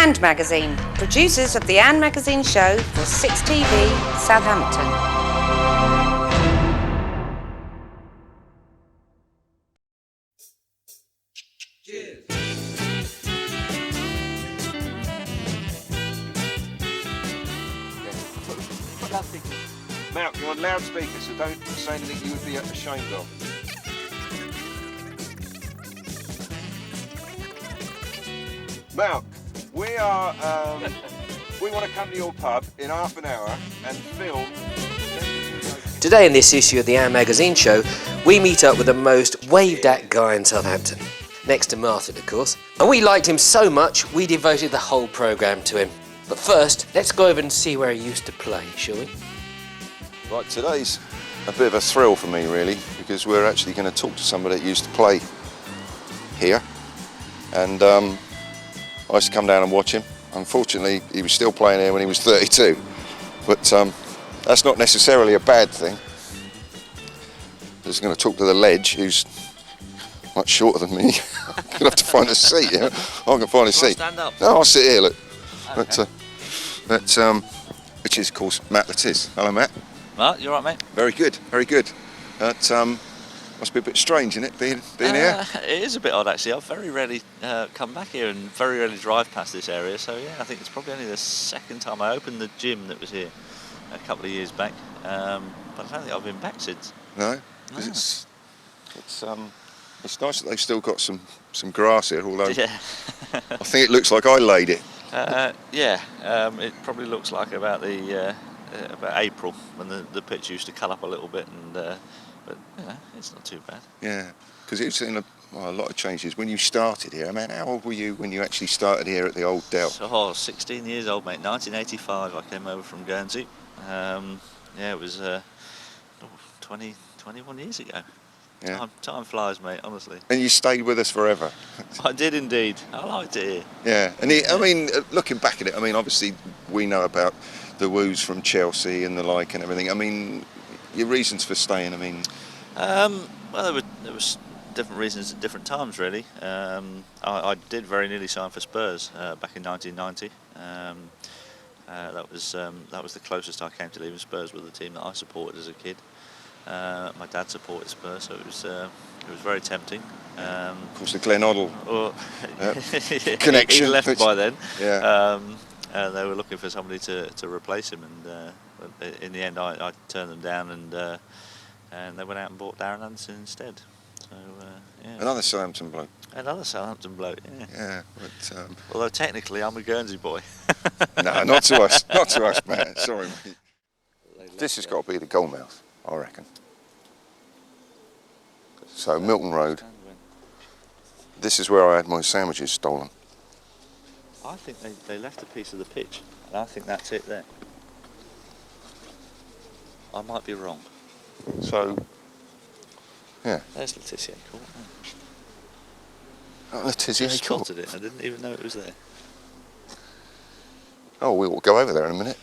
And Magazine, producers of the And Magazine show for 6TV Southampton. Matt, you're on loudspeaker, so don't say anything you would be ashamed of. Matt, we want to come to your pub in half an hour and film. Today in this issue of the And Magazine show, we meet up with the most waved-at guy in Southampton. Next to Martin, of course. And we liked him so much, we devoted the whole programme to him. But first, let's go over and see where he used to play, shall we? Right, today's a bit of a thrill for me, really, because we're actually going to talk to somebody that used to play here. And I used to come down and watch him. Unfortunately, he was still playing here when he was 32. But that's not necessarily a bad thing. I'm just going to talk to the ledge, who's much shorter than me. I'm going to have to find a seat, yeah? I can find a seat. Stand up. No, I'll sit here, look. Okay. Which is, of course, Matt Le Tissier. Hello, Matt. Mark, you all right, mate? Very good, very good. That must be a bit strange, isn't it, being here? It is a bit odd, actually. I've very rarely come back here and very rarely drive past this area. So, yeah, I think it's probably only the second time. I opened the gym that was here a couple of years back, but I don't think I've been back since. No? Because it's nice that they've still got some grass here, although Yeah. I think it looks like I laid it. It probably looks like about April when the pitch used to cut up a little bit, but it's not too bad. Yeah, because it's seen a lot of changes. When you started here, I mean, how old were you when you actually started here at the old Dell? So, I was 16 years old, mate. 1985, I came over from Guernsey. It was 21 years ago. Yeah. Time flies, mate, honestly. And you stayed with us forever. I did indeed. I liked it here. Yeah, and I mean, looking back at it, I mean, obviously we know about the woos from Chelsea and the like and everything. I mean, your reasons for staying, I mean... Well, there was different reasons at different times, really. I did very nearly sign for Spurs back in 1990. That was the closest I came to leaving Spurs with the team that I supported as a kid. My dad supported Spurs, so it was very tempting. Of course, the Glenn Hoddle connection. He left by then. Yeah. They were looking for somebody to replace him, and in the end, I turned them down, and they went out and bought Darren Anderson instead. So yeah. Another Southampton bloke. Another Southampton bloke. Yeah. Yeah, but although technically I'm a Guernsey boy. No, not to us. Not to us, man. Sorry, mate. This has got to be the goalmouth, I reckon. So Milton Road. This is where I had my sandwiches stolen. I think they left a piece of the pitch, and I think that's it there. I might be wrong. So, yeah. There's Le Tissier Court. Oh, Le Tissier Court. Spotted it. I didn't even know it was there. Oh, we'll go over there in a minute.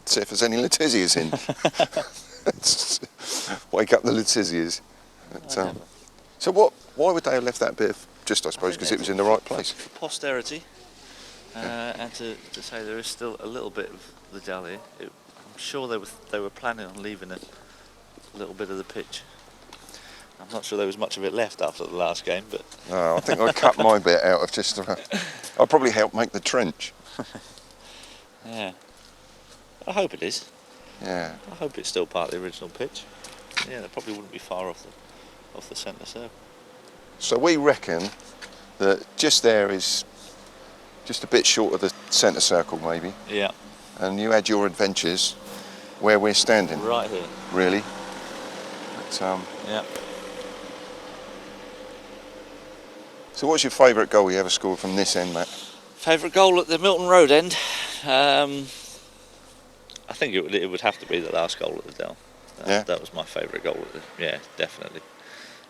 See if there's any Le Tissiers in. Wake up the Le Tissiers. So why would they have left that bit of, just I suppose because it was in the right place? For posterity, and to say there is still a little bit of the Dell here. I'm sure they were planning on leaving a little bit of the pitch. I'm not sure there was much of it left after the last game, but... No, I think I cut my bit out of just about... I'll probably help make the trench. Yeah. I hope it is. Yeah. I hope it's still part of the original pitch. Yeah, they probably wouldn't be far off the centre circle. So we reckon that just there is just a bit short of the centre circle, maybe. Yeah. And you had your adventures where we're standing. Right here. Really. But, yeah. So what's your favourite goal you ever scored from this end, Matt? Favourite goal at the Milton Road end? I think it would have to be the last goal at the Dell. That was my favourite goal. Definitely.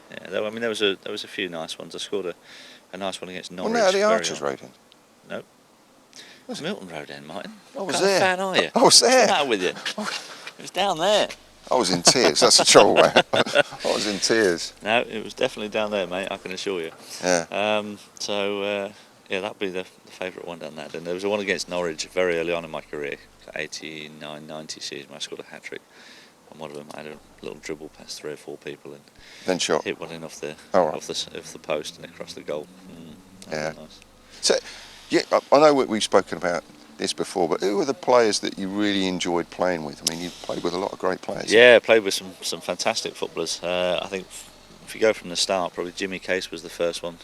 Yeah, though, I mean there was a few nice ones. I scored a nice one against Norwich. Well, no, the Archers Road end. No. Was Milton Road end, Martin? I was what there. Kind of fan are you? I was there. What's the matter with you? It was down there. I was in tears. That's the trouble, man. I was in tears. No, it was definitely down there, mate. I can assure you. Yeah. Yeah, that'd be the favourite one down that. And there was one against Norwich very early on in my career, 89-90 season, where I scored a hat-trick. And one of them, I had a little dribble past 3 or 4 people and then shot. hit one in off the post and across the goal. Yeah. Nice. So, yeah, I know we've spoken about this before, but who are the players that you really enjoyed playing with? I mean, you played with a lot of great players. Yeah, I played with some fantastic footballers. I think if you go from the start, probably Jimmy Case was the first one.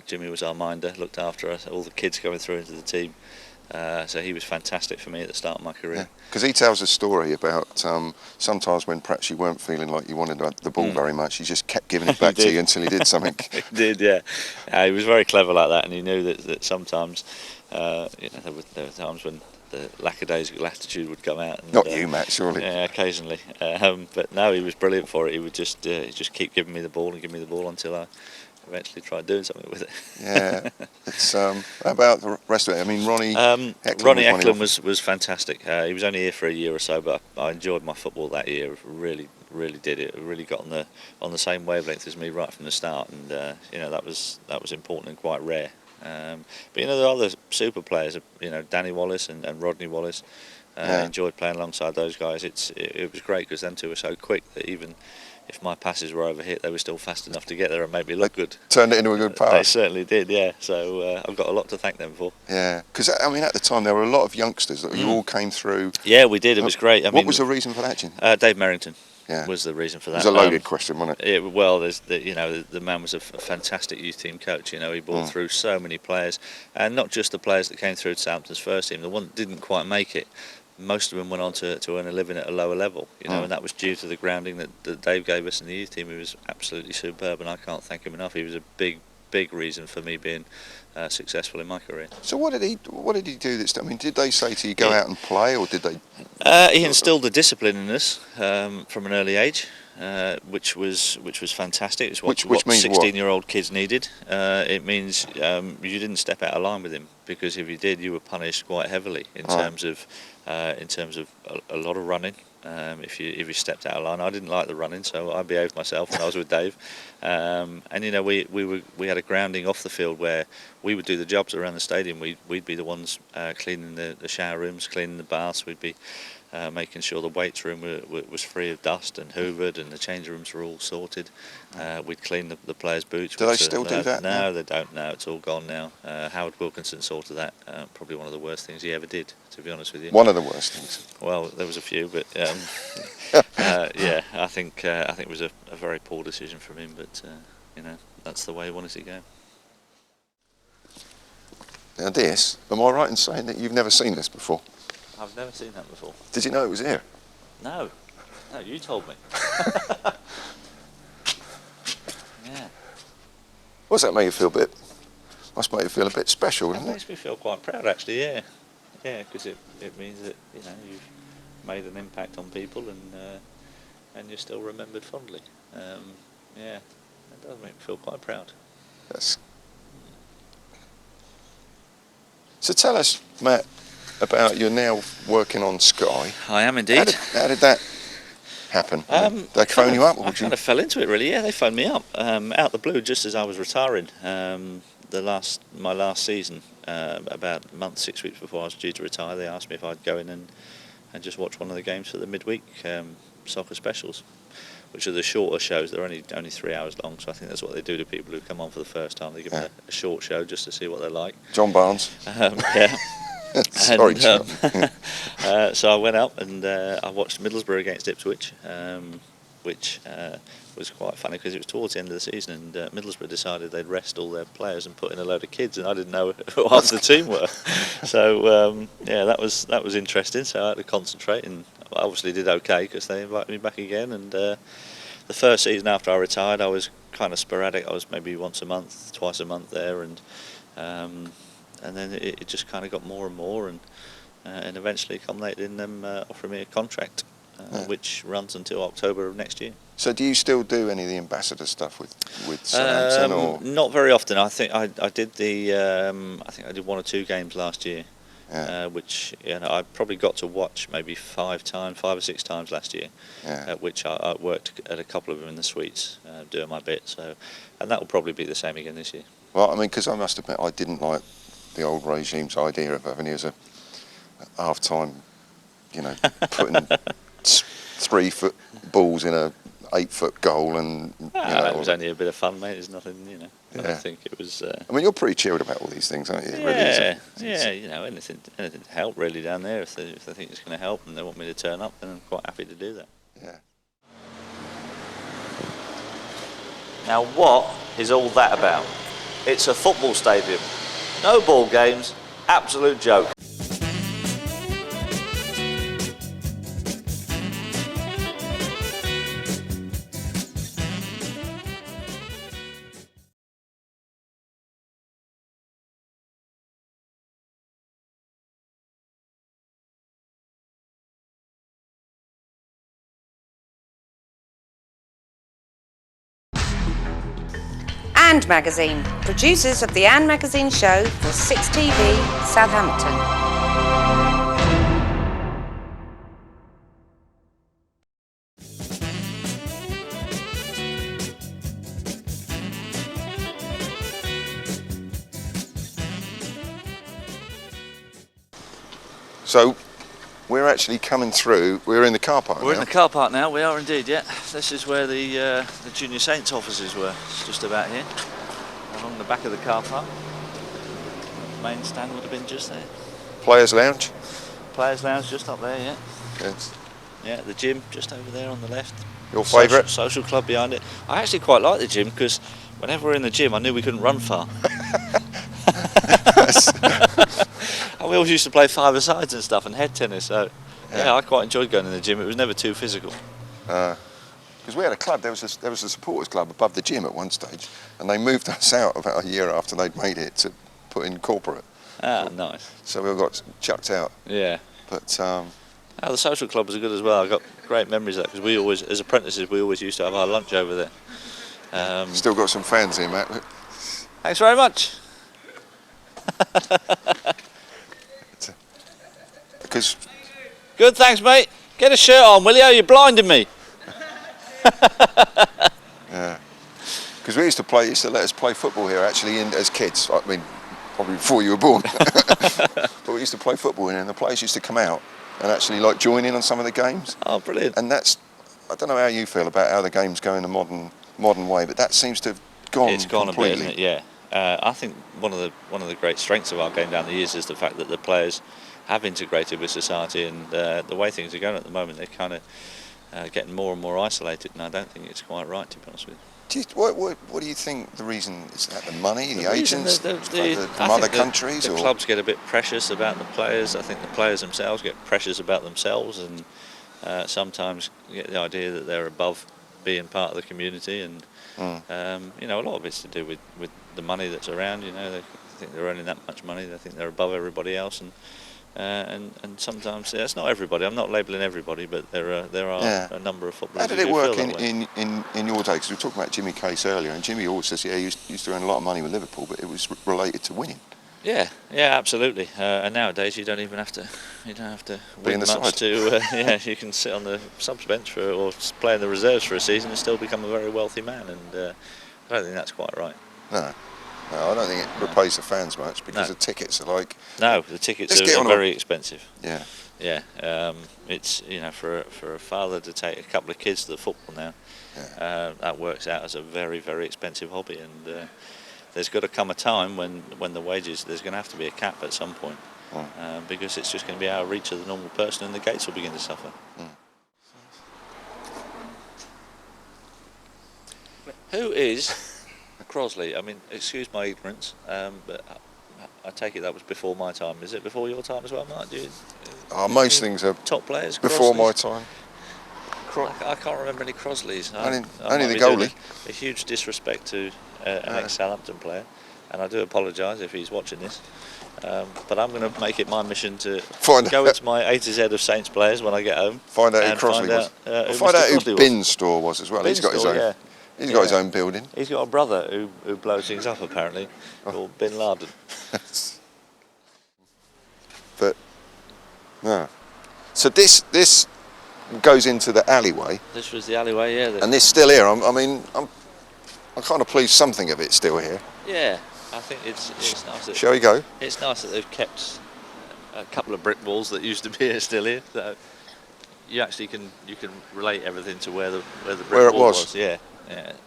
Jimmy was our minder, looked after us, all the kids coming through into the team. So he was fantastic for me at the start of my career. Because he tells a story about sometimes when perhaps you weren't feeling like you wanted the ball very much, he just kept giving it back to you until he did something. He did, yeah. He was very clever like that, and he knew that sometimes there were times when the lackadaisical attitude would come out. And, Not you, Matt, surely. Yeah, occasionally. But no, he was brilliant for it. He would just keep giving me the ball and give me the ball until I eventually tried doing something with it. Yeah. It's how about the rest of it? I mean, Ronnie Eklund was fantastic. He was only here for a year or so, but I enjoyed my football that year. Really did it. Really got on the same wavelength as me right from the start, and that was important and quite rare. But there are other super players. Danny Wallace and Rodney Wallace. Enjoyed playing alongside those guys. It was great because them two were so quick that even if my passes were overhit, they were still fast enough to get there and make me look good. Turned it into a good pass. They certainly did, yeah. So I've got a lot to thank them for. Yeah, because I mean, at the time there were a lot of youngsters that you all came through. Yeah, we did. It was great. What was the reason for that, Jim? Dave Merrington. Was the reason for that. It was a loaded question, wasn't it? The man was a fantastic youth team coach. He brought through so many players, and not just the players that came through to Southampton's first team. The one that didn't quite make it, most of them went on to earn a living at a lower level. And that was due to the grounding that Dave gave us in the youth team. He was absolutely superb, and I can't thank him enough. He was a big reason for me being successful in my career. So what did he do this time? I mean, did they say to you go out and play, or did they? He instilled the discipline in us from an early age, which was fantastic. It's what 16-year-old kids needed. It means you didn't step out of line with him, because if you did, you were punished quite heavily in terms of a lot of running. If you stepped out of line, I didn't like the running, so I behaved myself when I was with Dave. We had a grounding off the field where we would do the jobs around the stadium. We'd be the ones cleaning the shower rooms, cleaning the baths. We'd be making sure the weights room was free of dust and hoovered, and the change rooms were all sorted. We'd clean the players' boots. Do they still do that? No, they don't now. It's all gone now. Howard Wilkinson sorted that. Probably one of the worst things he ever did, to be honest with you. One of the worst things. Well, there was a few, but I think it was a very poor decision from him. But that's the way he wanted to go. Now this, am I right in saying that you've never seen this before? I've never seen that before. Did you know it was here? No, you told me. Yeah. What's that make you feel must make you feel a bit special, doesn't it? It makes me feel quite proud, actually, yeah. Yeah, because it means that, you've made an impact on people, and you're still remembered fondly. Yeah, it does make me feel quite proud. Yes. So tell us, Matt, about you're now working on Sky. I am indeed. How did that happen? They phone you up? Or I kind of fell into it, really. Yeah, they phoned me up out the blue just as I was retiring. My last season, about a month, 6 weeks before I was due to retire, they asked me if I'd go in and just watch one of the games for the midweek soccer specials, which are the shorter shows. They're only 3 hours long, so I think that's what they do to people who come on for the first time. They give them a short show just to see what they're like. John Barnes. Yeah. Sorry, so I went up and I watched Middlesbrough against Ipswich, which was quite funny because it was towards the end of the season, and Middlesbrough decided they'd rest all their players and put in a load of kids, and I didn't know who half the team were. So that was interesting. So I had to concentrate, and I obviously did okay because they invited me back again. And the first season after I retired, I was kind of sporadic. I was maybe once a month, twice a month there, and then it just kind of got more and more, and eventually culminated in them offering me a contract, which runs until October of next year. So do you still do any of the ambassador stuff with Southampton, or not very often? I think I did I think I did 1 or 2 games last year, which I probably got to watch maybe 5 or 6 times last year, at which I worked at a couple of them in the suites, doing my bit. So, and that will probably be the same again this year. Well, I mean, because I must admit I didn't like the old regime's idea of having you as a half-time, you know, putting 3-foot balls in a 8-foot goal, and it was only a bit of fun, mate. There's nothing, you know. I Yeah. think it was. I mean, you're pretty chilled about all these things, aren't you? It Yeah, really is. yeah. You know, anything to help really down there. If they think it's going to help and they want me to turn up, then I'm quite happy to do that. Yeah. Now, what is all that about? It's a football stadium. No ball games. Absolute joke. And Magazine, producers of the And Magazine show for 6TV Southampton. So we're actually coming through. We're in the car park We're now. in the car park now. We are indeed, yeah. This is where the Junior Saints offices were. It's just about here, along the back of the car park. The main stand would have been just there. Players' lounge. Players' lounge just up there, yeah. Yes. Yeah, the gym just over there on the left. Your favourite? Social club behind it. I actually quite like the gym because whenever we're in the gym, I knew we couldn't run far. And we always used to play five-a-sides and stuff and head tennis, so yeah, I quite enjoyed going in the gym. It was never too physical. Because we had a club, there was a supporters club above the gym at one stage, and they moved us out about a year after they'd made it to put in corporate. Ah, nice. So we all got chucked out. Yeah. But the social club was good as well. I got great memories of that because we always, as apprentices, we always used to have our lunch over there. still got some fans here, Matt. Thanks very much. Because Good, thanks, mate. Get a shirt on, will you? You're blinding me. yeah, because we used to let us play football here actually as kids. I mean, probably before you were born. But we used to play football here, and the players used to come out and actually like join in on some of the games. Oh, brilliant. And that's, I don't know how you feel about how the game's going the modern way, but that seems to have gone. It's gone completely. a bit, isn't it? Yeah. I think one of the great strengths of our game down the years is the fact that the players have integrated with society, and the way things are going at the moment, they're kind of getting more and more isolated, and I don't think it's quite right, to be honest with you. What do you think the reason is? That the money, the agents reason, from other countries, the or clubs get a bit precious about the players. I think the players themselves get precious about themselves, and sometimes get the idea that they're above being part of the community, and you know, a lot of it's to do with the money that's around. You know, they think they're earning that much money, they think they're above everybody else, and sometimes it's not everybody. I'm not labelling everybody, but there are a number of footballers. How did it work in your day? Because we were talking about Jimmy Case earlier, and Jimmy always says, yeah, he used to earn a lot of money with Liverpool, but it was related to winning. Yeah, absolutely. And nowadays you don't have to win much side. to. You can sit on the subs bench or play in the reserves for a season and still become a very wealthy man. And I don't think that's quite right. No, I don't think it repays the fans much because the tickets are like. No, the tickets are very expensive. Yeah. Yeah. It's for a father to take a couple of kids to the football now, that works out as a very, very expensive hobby, and there's got to come a time when the wages, there's going to have to be a cap at some point, because it's just going to be out of reach of the normal person, and the gates will begin to suffer. Who is Crosley? I mean, excuse my ignorance, but I take it that was before my time. Is it before your time as well, Mark? Most things are top players before Crosleys? my time. I can't remember any Crosleys. Only the goalie. A huge disrespect to an ex-Southampton player, and I do apologise if he's watching this. But I'm going to make it my mission to go into my A to Z of Saints players when I get home. Find out who Crosley was. Find out who Bin's store was as well. He's got his own. Yeah. He's got his own building. He's got a brother who blows things up apparently, called Bin Laden. But no. So this goes into the alleyway. This was the alleyway, yeah. And this still here. I'm kind of pleased something of it's still here. Yeah, I think it's nice. Shall we go? It's nice that they've kept a couple of brick walls that used to be here still here. So you actually can relate everything to where the brick wall was. Yeah,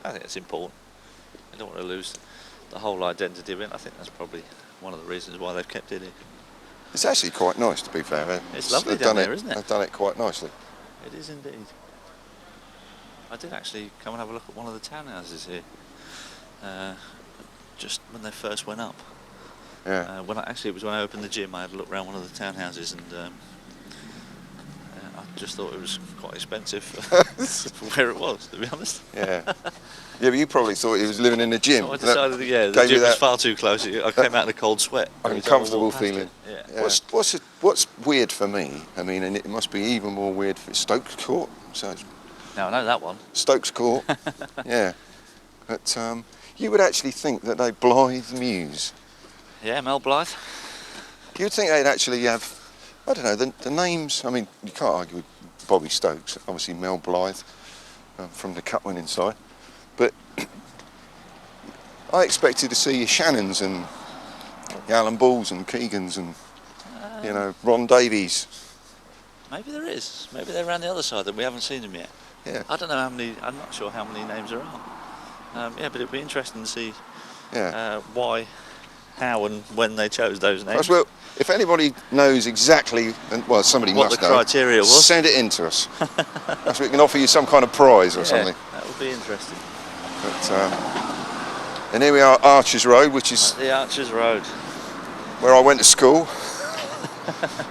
I think it's important. I don't want to lose the whole identity of it. I think that's probably one of the reasons why they've kept it here. It's actually quite nice, to be fair. It's lovely down there, isn't it? They've done it quite nicely. It is indeed. I did actually come and have a look at one of the townhouses here, just when they first went up. Yeah. It was when I opened the gym. I had a look around one of the townhouses, and I just thought it was quite expensive for where it was, to be honest. Yeah. Yeah, but you probably thought he was living in the gym. So I decided, the gym was far too close. I came out in a cold sweat. Uncomfortable feeling. Yeah. What's weird for me, I mean, and it must be even more weird for Stokes Court. So No, I know that one. Stokes Court, yeah. But you would actually think that they Blythe Mews. Yeah, Mel Blythe. You'd think they'd actually have, I don't know, the names. I mean, you can't argue with Bobby Stokes, obviously Mel Blythe from the cup winning side. But I expected to see Shannons and Alan Balls and Keegans and, Ron Davies. Maybe there is. Maybe they're around the other side and we haven't seen them yet. Yeah. I don't know how many, I'm not sure how many names there are. But it'd be interesting to see why, how and when they chose those names. Well, if anybody knows exactly, well, somebody what must the know, criteria was, send it in to us. That's we can offer you some kind of prize or something. That would be interesting. But, and here we are, Archers Road, which is the Archers Road, where I went to school.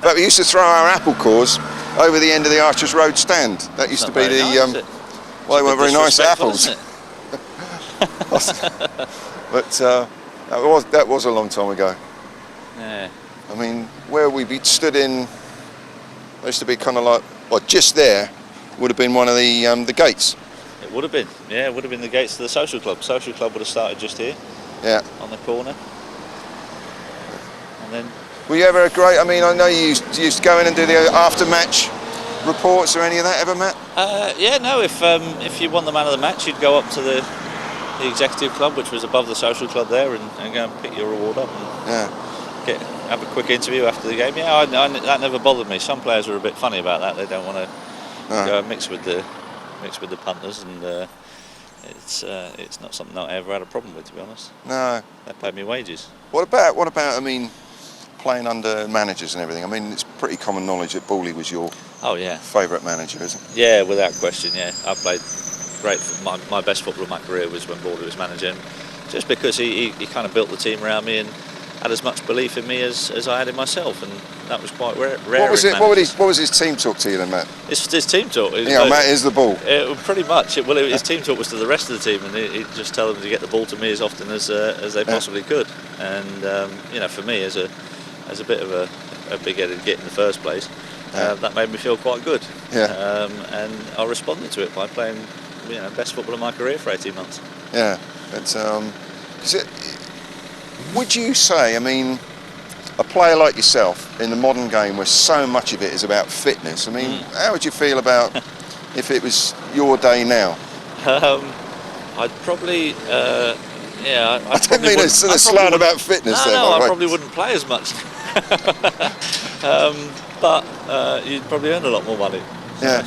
But we used to throw our apple cores over the end of the Archers Road stand. That used to be the nice, well, they weren't very nice apples. Isn't it? But that was a long time ago. Yeah. I mean, where we stood in, there used to be kind of like, well, just there would have been one of the gates. It would have been, it would have been the gates to the social club. Social club would have started just here, on the corner. And then. Were you ever I mean, I know you used to go in and do the after-match reports or any of that ever, Matt? If you won the man of the match, you'd go up to the executive club, which was above the social club there, and go and pick your reward up and have a quick interview after the game. That never bothered me. Some players were a bit funny about that. They don't want to go and mix with the punters, and it's not something that I ever had a problem with, to be honest. No. They paid me wages. What about I mean, playing under managers and everything? I mean, it's pretty common knowledge that Bawley was your favourite manager, isn't it? Yeah, without question, I played great. My best football of my career was when Bawley was manager, and just because he kind of built the team around me and had as much belief in me as I had in myself, and that was quite rare. What was his team talk to you then, Matt? His team talk. Matt is the ball. Pretty much. His team talk was to the rest of the team, and he'd just tell them to get the ball to me as often as they possibly could. And for me, as a bit of a big-headed git in the first place, that made me feel quite good. Yeah. And I responded to it by playing, best football of my career for 18 months. Yeah. Would you say, I mean, a player like yourself in the modern game where so much of it is about fitness, I mean, how would you feel about if it was your day now? I'd probably, I don't mean a sort of slant about fitness there. No, I probably wouldn't play as much. But you'd probably earn a lot more money. Yeah.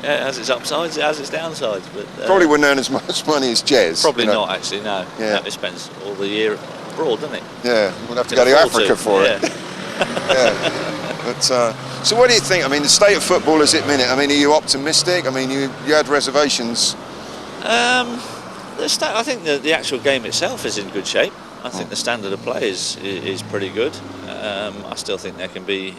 It has its upsides, it has its downsides. But probably wouldn't earn as much money as Jez. Probably not, actually, no. Yeah. He spends all the year abroad, doesn't he? Yeah, we'll have to go to Africa for it. Yeah. But, so what do you think? I mean, the state of football is at minute. I mean, are you optimistic? I mean, you had reservations. I think the actual game itself is in good shape. I think the standard of play is pretty good. I still think there can be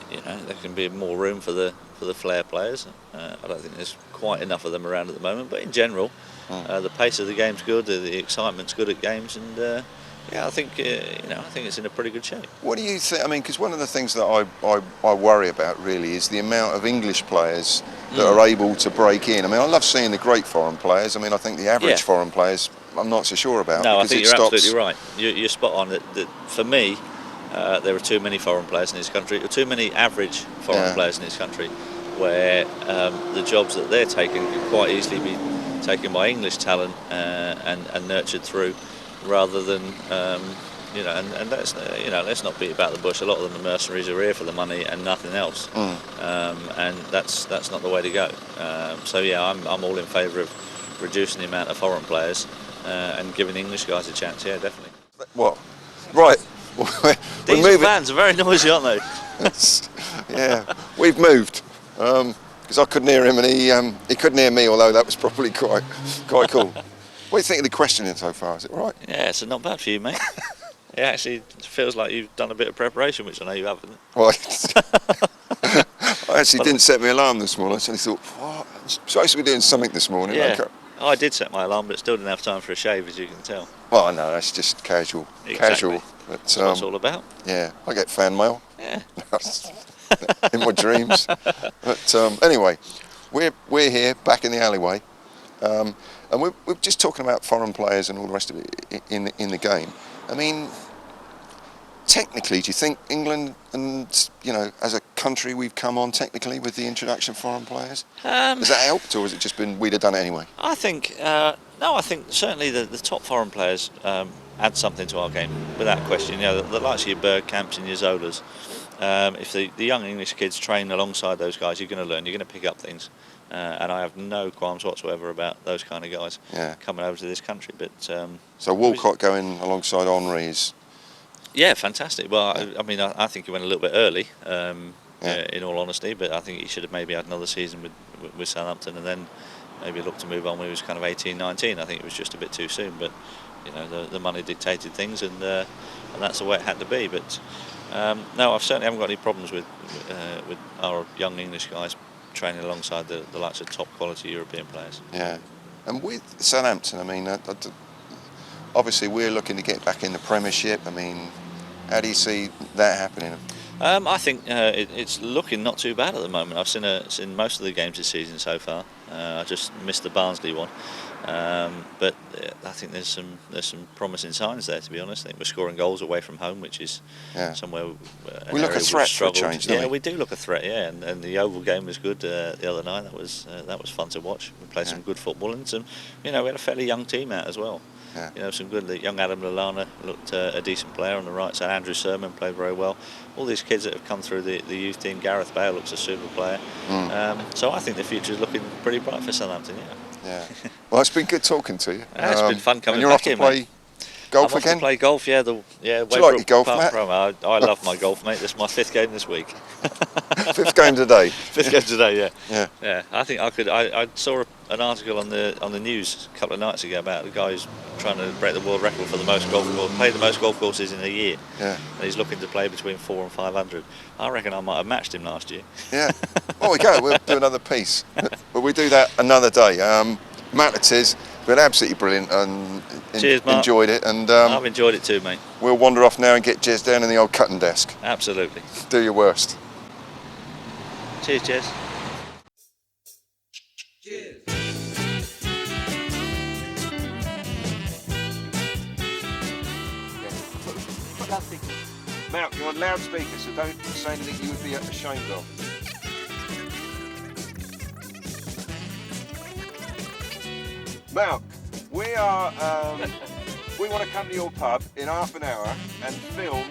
more room for the flair players. I don't think there's quite enough of them around at the moment. But in general, the pace of the game's good. The excitement's good at games, and I think it's in a pretty good shape. What do you think? I mean, because one of the things that I worry about really is the amount of English players that are able to break in. I mean, I love seeing the great foreign players. I mean, I think the average foreign players, I'm not so sure about. No, I think you're absolutely right. You're spot on. That for me, there are too many foreign players in this country, or too many average foreign players in this country, where the jobs that they're taking could quite easily be taken by English talent and nurtured through rather than and let's not beat about the bush. A lot of them, the mercenaries, are here for the money and nothing else, and that's not the way to go. So yeah, I'm all in favour of reducing the amount of foreign players and giving the English guys a chance. Yeah, definitely. What? Right. These fans are very noisy, aren't they? Yeah, we've moved because I couldn't hear him and he couldn't hear me. Although that was probably quite cool. What do you think of the questioning so far? Is it right? Yeah, it's not bad for you, mate. It actually feels like you've done a bit of preparation, which I know you haven't. Well, I actually didn't set my alarm this morning. I actually thought, what? I'm supposed to be doing something this morning. Yeah. Okay. I did set my alarm, but still didn't have time for a shave, as you can tell. Well, no, that's just casual. Exactly. Casual. But, That's what it's all about. Yeah, I get fan mail. Yeah. In my dreams. But anyway, we're here back in the alleyway, and we're just talking about foreign players and all the rest of it in the game. I mean, technically, do you think England and as a country we've come on technically with the introduction of foreign players? Has that helped, or has it just been we'd have done it anyway? I think I think certainly the top foreign players add something to our game without question. The likes of your Bergkamps and your Zolas. If the young English kids train alongside those guys, you're going to learn. You're going to pick up things, and I have no qualms whatsoever about those kind of guys coming over to this country. But so Walcott going alongside Henry is. Yeah, fantastic. Well, I mean, I think he went a little bit early, in all honesty, but I think he should have maybe had another season with Southampton and then maybe looked to move on when he was kind of 18, 19. I think it was just a bit too soon, but the money dictated things, and that's the way it had to be. But no, I certainly haven't got any problems with our young English guys training alongside the likes of top quality European players. Yeah, and with Southampton, I mean, obviously we're looking to get back in the Premiership. I mean, how do you see that happening? I think it's looking not too bad at the moment. I've seen most of the games this season so far. I just missed the Barnsley one, but I think there's some promising signs there. To be honest, I think we're scoring goals away from home, which is somewhere we look a threat for a change. Yeah, we do look a threat. Yeah, and the Oval game was good the other night. That was fun to watch. We played some good football, and we had a fairly young team out as well. Yeah. Some good. Young Adam Lallana looked a decent player on the right side. Andrew Sermon played very well. All these kids that have come through the youth team. Gareth Bale looks a super player. So I think the future is looking pretty bright for Southampton. Yeah. Well, it's been good talking to you. It's been fun coming and you're back off to here, play mate. golf I'm again? Off to play golf, yeah. Do you like your golf, Matt? I love my golf, mate. This is my 5th game this week. 5th game today. 5th game today, yeah. Yeah. I think I could. I saw an article on the news a couple of nights ago about the guy who's trying to break the world record for the most golf course, play the most golf courses in a year. Yeah. And he's looking to play between 400 and 500. I reckon I might have matched him last year. Yeah. Well, we go. We'll do another piece, but we do that another day. Matt Le Tissier, been absolutely brilliant and Cheers, Mark. Enjoyed it. And I've enjoyed it too, mate. We'll wander off now and get Jez down in the old cutting desk. Absolutely. Do your worst. Cheers, Jez. Cheers. Put loudspeaker. Matt, you're on loudspeaker, so don't say anything you would be ashamed of. Mal, we want to come to your pub in half an hour and film